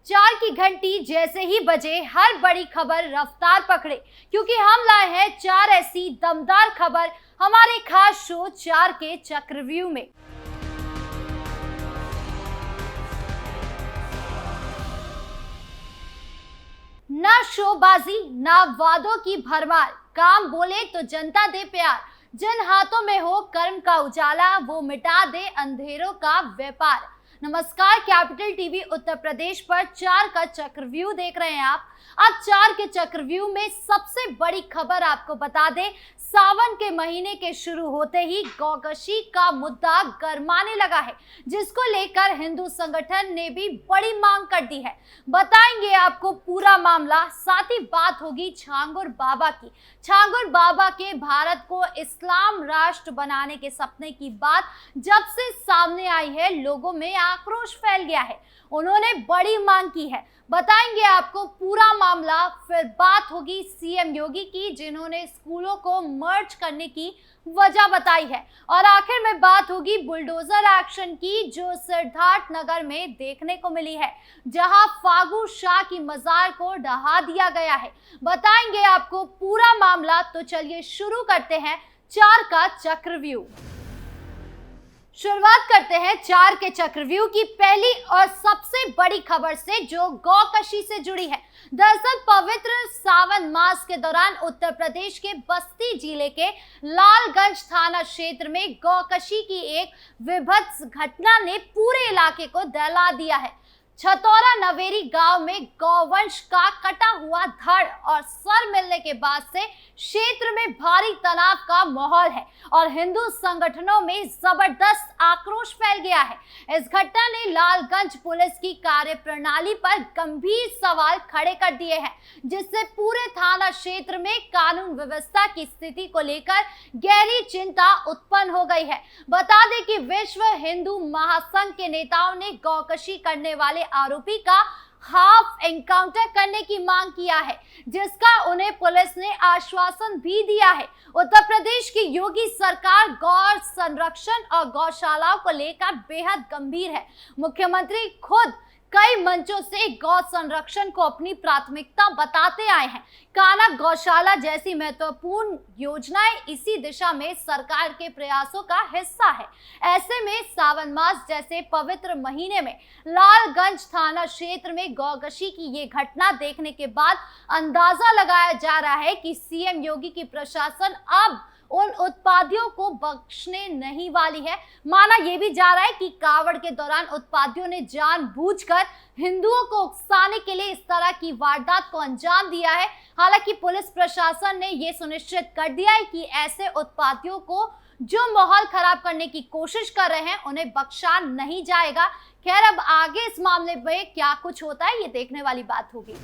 चार की घंटी जैसे ही बजे हर बड़ी खबर रफ्तार पकड़े, क्योंकि हम लाए हैं चार ऐसी दमदार खबर हमारे खास शो चार के चक्रव्यूह में। ना शोबाजी ना वादों की भरमार, काम बोले तो जनता दे प्यार, जिन हाथों में हो कर्म का उजाला वो मिटा दे अंधेरों का व्यापार। नमस्कार, कैपिटल टीवी उत्तर प्रदेश पर चार का चक्रव्यूह देख रहे हैं आप। आज चार के चक्रव्यूह में सबसे बड़ी खबर आपको बता दें, सावन के महीने के शुरू होते ही गौकशी का मुद्दा गरमाने लगा है, जिसको लेकर हिंदू संगठन ने भी बड़ी मांग कर दी है। बताएंगे आपको पूरा मामला, साथ ही बात होगी छांगुर बाबा की। छांगुर बाबा के भारत को इस्लाम राष्ट्र बनाने के सपने की बात जब से सामने आई है, लोगों में आक्रोश फैल गया है। उन्होंने बड़ी मांग की है, बताएंगे आपको पूरा मामला। फिर बात होगी सीएम योगी की, जिन्होंने स्कूलों को मर्ज करने की वजह बताई है। और आखिर में बात होगी बुलडोजर एक्शन की, जो सिद्धार्थ नगर में देखने को मिली है, जहां फागू शाह की मजार को ढहा दिया गया है। बताएंगे आपको पूरा मामला। तो चलिए शुरू करते हैं चार का चक्रव्यूह। शुरुआत करते हैं चार के चक्रव्यूह की पहली और सबसे बड़ी खबर से, जो गौकशी से जुड़ी है। दरअसल पवित्र सावन मास के दौरान उत्तर प्रदेश के बस्ती जिले के लालगंज थाना क्षेत्र में गौकशी की एक विभत्स घटना ने पूरे इलाके को दहला दिया है। छतौरा नवेरी गांव में गौवंश का कटा हुआ धड़ और सर मिलने के बाद से क्षेत्र में भारी तनाव का माहौल है और हिंदू संगठनों में जबरदस्त आक्रोश फैल गया है। इस घटना ने लालगंज पुलिस की कार्यप्रणाली पर गंभीर सवाल खड़े कर दिए हैं, जिससे पूरे थाना क्षेत्र में कानून व्यवस्था की स्थिति को लेकर गहरी चिंता उत्पन्न हो गई है। बता दें कि विश्व हिंदू महासंघ के नेताओं ने गौकशी करने वाले आरोपी का हाफ एनकाउंटर करने की मांग किया है, जिसका उन्हें पुलिस ने आश्वासन भी दिया है। उत्तर प्रदेश की योगी सरकार गौ संरक्षण और गौशालाओं को लेकर बेहद गंभीर है। मुख्यमंत्री खुद कई मंचों से गौ संरक्षण को अपनी प्राथमिकता बताते आए हैं। कान्हा गौशाला जैसी महत्वपूर्ण योजनाएं इसी दिशा में सरकार के प्रयासों का हिस्सा है। ऐसे में सावन मास जैसे पवित्र महीने में लालगंज थाना क्षेत्र में गौकशी की ये घटना देखने के बाद अंदाजा लगाया जा रहा है कि सीएम योगी की प्रशासन अब उन उत्पादियों को बख्शने नहीं वाली है। माना यह भी जा रहा है कि कावड़ के दौरान उत्पादियों ने जानबूझकर हिंदुओं को उकसाने के लिए इस तरह की वारदात को अंजाम दिया है। हालांकि पुलिस प्रशासन ने यह सुनिश्चित कर दिया है कि ऐसे उत्पादियों को जो माहौल खराब करने की कोशिश कर रहे हैं, उन्हें बख्शा नहीं जाएगा। खैर, अब आगे इस मामले में क्या कुछ होता है, ये देखने वाली बात होगी।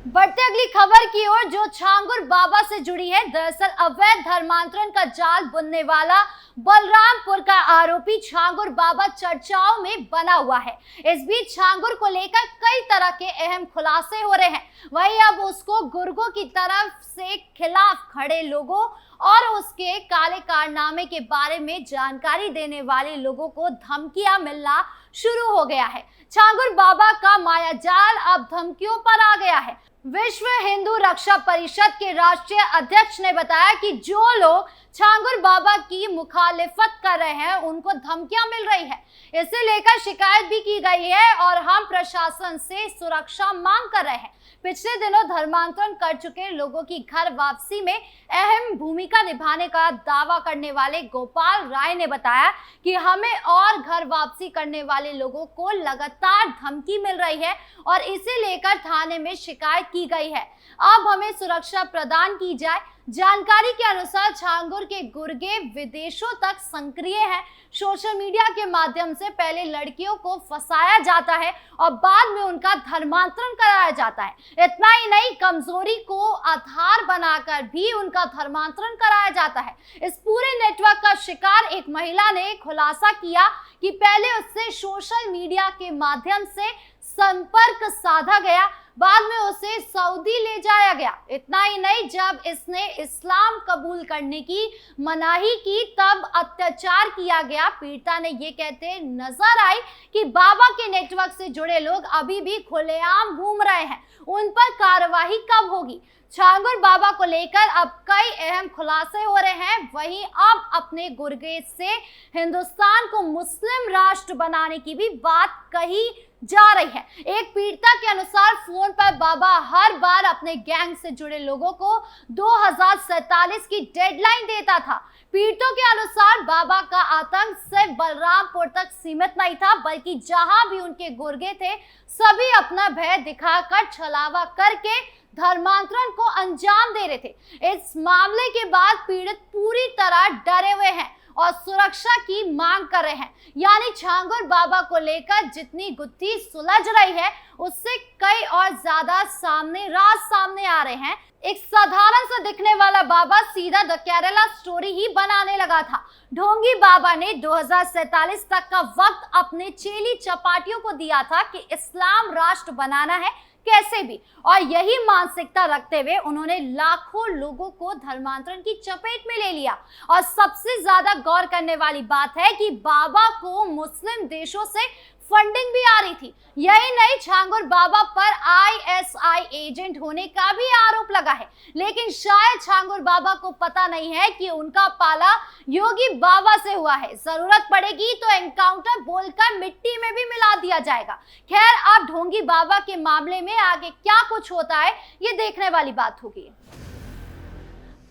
बढ़ते अगली खबर की ओर, जो छांगुर बाबा से जुड़ी है। दरअसल अवैध धर्मांतरण का जाल बुनने वाला बलरामपुर का आरोपी छांगुर बाबा चर्चाओं में बना हुआ है। इस बीच छांगुर को लेकर कई तरह के अहम खुलासे हो रहे हैं। वहीं अब उसको गुर्गों की तरफ से खिलाफ खड़े लोगों और उसके काले कारनामे के बारे में जानकारी देने वाले लोगों को धमकियां मिलना शुरू हो गया है। छांगुर बाबा का मायाजाल अब धमकियों पर आ गया है। विश्व हिंदू रक्षा परिषद के राष्ट्रीय अध्यक्ष ने बताया कि जो लोग छांगुर बाबा की मुखालिफत कर रहे हैं, उनको धमकियां मिल रही है। इसे लेकर शिकायत भी की गई है और हम प्रशासन से सुरक्षा मांग कर रहे हैं। पिछले दिनों धर्मांतरण कर चुके लोगों की घर वापसी में अहम भूमिका निभाने का दावा करने वाले गोपाल राय ने बताया कि हमें और घर वापसी करने वाले लोगों को लगातार धमकी मिल रही है और इसे लेकर थाने में शिकायत की गई है। अब हमें सुरक्षा प्रदान की जाए। जानकारी के अनुसार छांगुर के गुर्गे विदेशों तक सक्रिय हैं। सोशल मीडिया के माध्यम से पहले लड़कियों को फंसाया जाता है और बाद में उनका धर्मांतरण कराया जाता है। इतना ही नहीं, कमजोरी को आधार बनाकर भी उनका धर्मांतरण कराया जाता है। इस पूरे नेटवर्क का शिकार एक महिला ने खुलासा किया कि पहले उससे सोशल मीडिया के माध्यम से संपर्क साधा गया। बाद में उसे सऊदी ले जाया गया। इतना ही नहीं, जब इसने इस्लाम कबूल करने की मनाही की तब अत्याचार किया गया। पीड़िता ने ये कहते नजर आई कि बाबा के नेटवर्क से जुड़े लोग अभी भी खुलेआम घूम रहे हैं, उन पर कार्रवाई कब होगी। छांगुर बाबा को लेकर अब कई अहम खुलासे हो रहे हैं। वहीं अब अपने गुरगेज से हिंदुस्तान को मुस्लिम राष्ट्र बनाने की भी बात कही जा रही है। एक पीड़िता के अनुसार फोन पर बाबा हर बार अपने गैंग से जुड़े लोगों को 2047 की डेडलाइन देता था। पीड़ितों के अनुसार बाबा का आतंक सिर्फ बलरामपुर तक सीमित नहीं था, बल्कि जहां भी उनके गुर्गे थे सभी अपना भय दिखाकर छलावा करके धर्मांतरण को अंजाम दे रहे थे। इस मामले के बाद पीड़ित पूरी तरह डरे हुए हैं और सुरक्षा की मांग कर रहे हैं। यानी छांगुर बाबा को लेकर जितनी गुत्थी सुलझ रही है उससे कई और ज्यादा राज सामने आ रहे हैं। एक साधारण सा दिखने वाला बाबा सीधा द केरला स्टोरी ही बनाने लगा था। ढोंगी बाबा ने 2047 तक का वक्त अपने चेली चपाटियों को दिया था कि इस्लाम राष्ट्र बनाना है कैसे भी, और यही मानसिकता रखते हुए उन्होंने लाखों लोगों को धर्मांतरण की चपेट में ले लिया। और सबसे ज्यादा गौर करने वाली बात है कि बाबा को मुस्लिम देशों से फंडिंग भी आ रही थी। यही नहीं, छांगुर बाबा पर ISI एजेंट होने का भी आरोप लगा है। लेकिन शायद छांगुर बाबा को पता नहीं है कि उनका पाला योगी बाबा से हुआ है। जरूरत पड़ेगी तो एनकाउंटर बोलकर मिट्टी में भी मिला दिया जाएगा। खैर, अब ढोंगी बाबा के मामले में आगे क्या कुछ होता है ये देखने वाली बात होगी।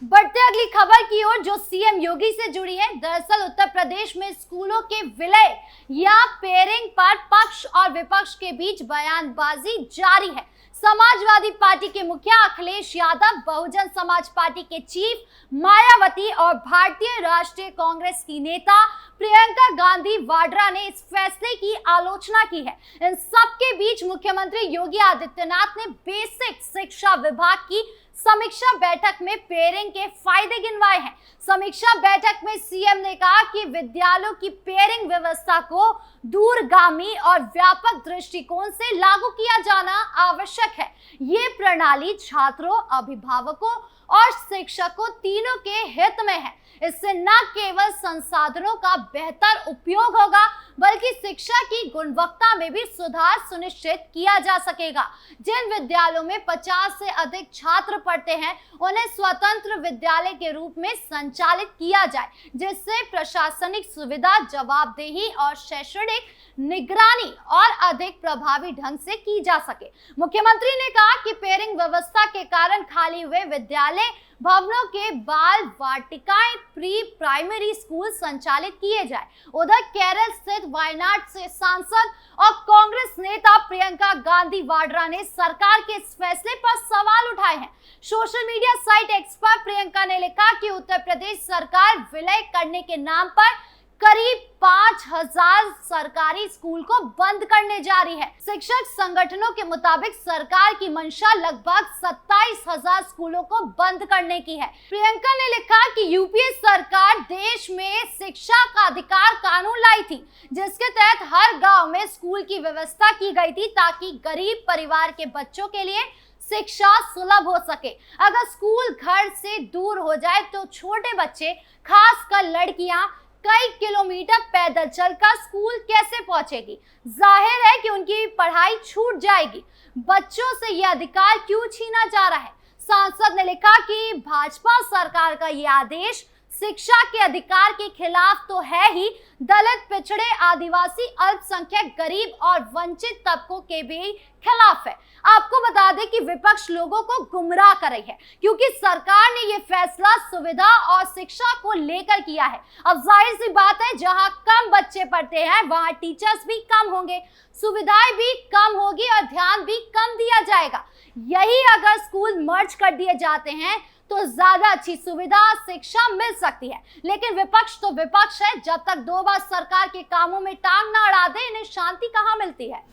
बढ़ते अगली खबर की ओर जो सीएम योगी से जुड़ी है। दरअसल उत्तर प्रदेश में स्कूलों के विलय या पेयरिंग पर पक्ष और विपक्ष के बीच बयानबाजी जारी है। समाजवादी पार्टी के मुखिया अखिलेश यादव, बहुजन समाज पार्टी के चीफ मायावती और भारतीय राष्ट्रीय कांग्रेस की नेता प्रियंका गांधी वाड्रा ने इस फैसले की आलोचना की है। इन सबके बीच मुख्यमंत्री योगी आदित्यनाथ ने बेसिक शिक्षा विभाग की समीक्षा बैठक में पेयरिंग के फायदे गिनवाए हैं। समीक्षा बैठक में सीएम ने कहा कि विद्यालयों की पेयरिंग व्यवस्था को दूरगामी और व्यापक दृष्टिकोण से लागू किया जाना आवश्यक है। ये प्रणाली छात्रों, अभिभावकों और शिक्षकों तीनों के हित में है। इससे न केवल संसाधनों का बेहतर उपयोग होगा बल्कि शिक्षा की गुणवत्ता में भी सुधार सुनिश्चित किया जा सकेगा। जिन विद्यालयों में 50 से अधिक छात्र पढ़ते हैं उन्हें स्वतंत्र विद्यालय के रूप में संचालित किया जाए, जिससे प्रशासनिक सुविधा, जवाबदेही और शैक्षणिक निगरानी और अधिक प्रभावी ढंग से की जा सके। मुख्यमंत्री ने कहा कि पेयरिंग व्यवस्था के कारण खाली हुए विद्यालय भवनों के बाल वाटिकाएं, प्री प्राइमरी स्कूल संचालित किए जाए। उधर केरल स्थित वायनाड से सांसद और कांग्रेस नेता प्रियंका गांधी वाड्रा ने सरकार के इस फैसले पर सवाल उठाए हैं। सोशल मीडिया साइट एक्स पर प्रियंका ने लिखा कि उत्तर प्रदेश सरकार विलय करने के नाम पर करीब 5000 सरकारी स्कूल को बंद करने जा रही है। शिक्षक संगठनों के मुताबिक सरकार की मंशा लगभग 27000 स्कूलों को बंद करने की है। प्रियंका ने लिखा कि यूपीए सरकार देश में शिक्षा का अधिकार कानून लाई थी, जिसके तहत हर गांव में स्कूल की व्यवस्था की गई थी ताकि गरीब परिवार के बच्चों के लिए शिक्षा सुलभ हो सके। अगर स्कूल घर से दूर हो जाए तो छोटे बच्चे, खासकर लड़कियां, कई किलोमीटर पैदल चलकर स्कूल कैसे पहुंचेगी। जाहिर है कि उनकी पढ़ाई छूट जाएगी। बच्चों से यह अधिकार क्यों छीना जा रहा है। सांसद ने लिखा कि भाजपा सरकार का यह आदेश शिक्षा के अधिकार के खिलाफ तो है ही, दलित, पिछड़े, आदिवासी, अल्पसंख्यक, गरीब और वंचित तबकों के भी खिलाफ है। आपको बता दें कि विपक्ष लोगों को गुमराह कर रही है, क्योंकि सरकार ने यह फैसला सुविधा और शिक्षा को लेकर किया है। अब जाहिर सी बात है, जहां कम बच्चे पढ़ते हैं वहां टीचर्स भी कम होंगे, सुविधाएं भी कम होगी और ध्यान भी कम दिया जाएगा। यही अगर स्कूल मर्ज कर दिए जाते हैं तो ज्यादा अच्छी सुविधा, शिक्षा मिल सकती है। लेकिन विपक्ष तो विपक्ष है, जब तक 2 बार सरकार के कामों में टांग ना अड़ा दे इन्हें शांति कहां मिलती है।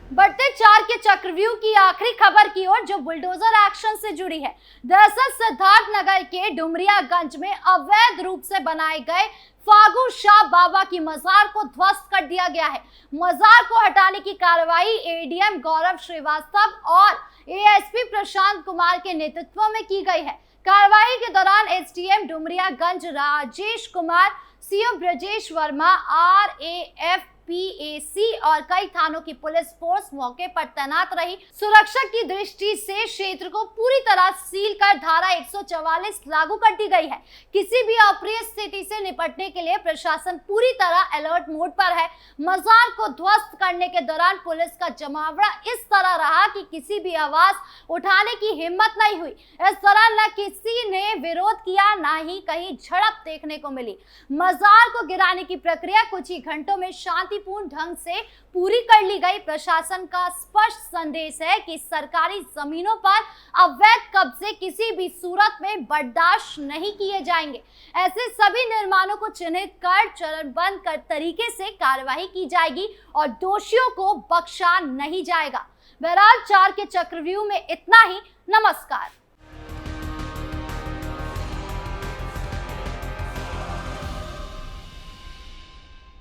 बढ़ते 4 के चक्रव्यूह की आखिरी खबर की ओर, जो बुलडोजर एक्शन से जुड़ी है। दरअसल सिद्धार्थ नगर के डुमरियागंज में अवैध रूप से बनाए गए फागू शाह बाबा की मजार को ध्वस्त कर दिया गया है। मजार को हटाने की कार्रवाई एडीएम गौरव श्रीवास्तव और एएसपी प्रशांत कुमार के नेतृत्व में की गई है। कार्रवाई के दौरान SDM Dumariyaganj Rajesh Kumar, CO Brajesh Verma, RAF PAC और कई थानों की पुलिस फोर्स मौके पर तैनात रही। सुरक्षा की दृष्टि से क्षेत्र को पूरी तरह सील कर धारा 144 लागू कर दी गई है। किसी भी अप्रिय स्थिति से निपटने के लिए प्रशासन पूरी तरह अलर्ट मोड पर है। मजार को ध्वस्त करने के दौरान पुलिस का जमावड़ा इस तरह रहा कि किसी भी आवाज उठाने की हिम्मत नहीं हुई। इस दौरान न किसी ने विरोध किया, न ही कहीं झड़प देखने को मिली। मजार को गिराने की प्रक्रिया कुछ ही घंटों में शांतिपूर्ण ढंग से पूरी कर ली गई। प्रशासन का स्पष्ट संदेश है कि सरकारी जमीनों पर अवैध कब्जे किसी भी सूरत में बर्दाश्त नहीं किए जाएंगे। ऐसे सभी निर्माणों को चिन्हित कर चरणबद्ध कर तरीके से कार्रवाई की जाएगी और दोषियों को बख्शा नहीं जाएगा। बहरहाल 4 के चक्रव्यूह में इतना ही। नमस्कार।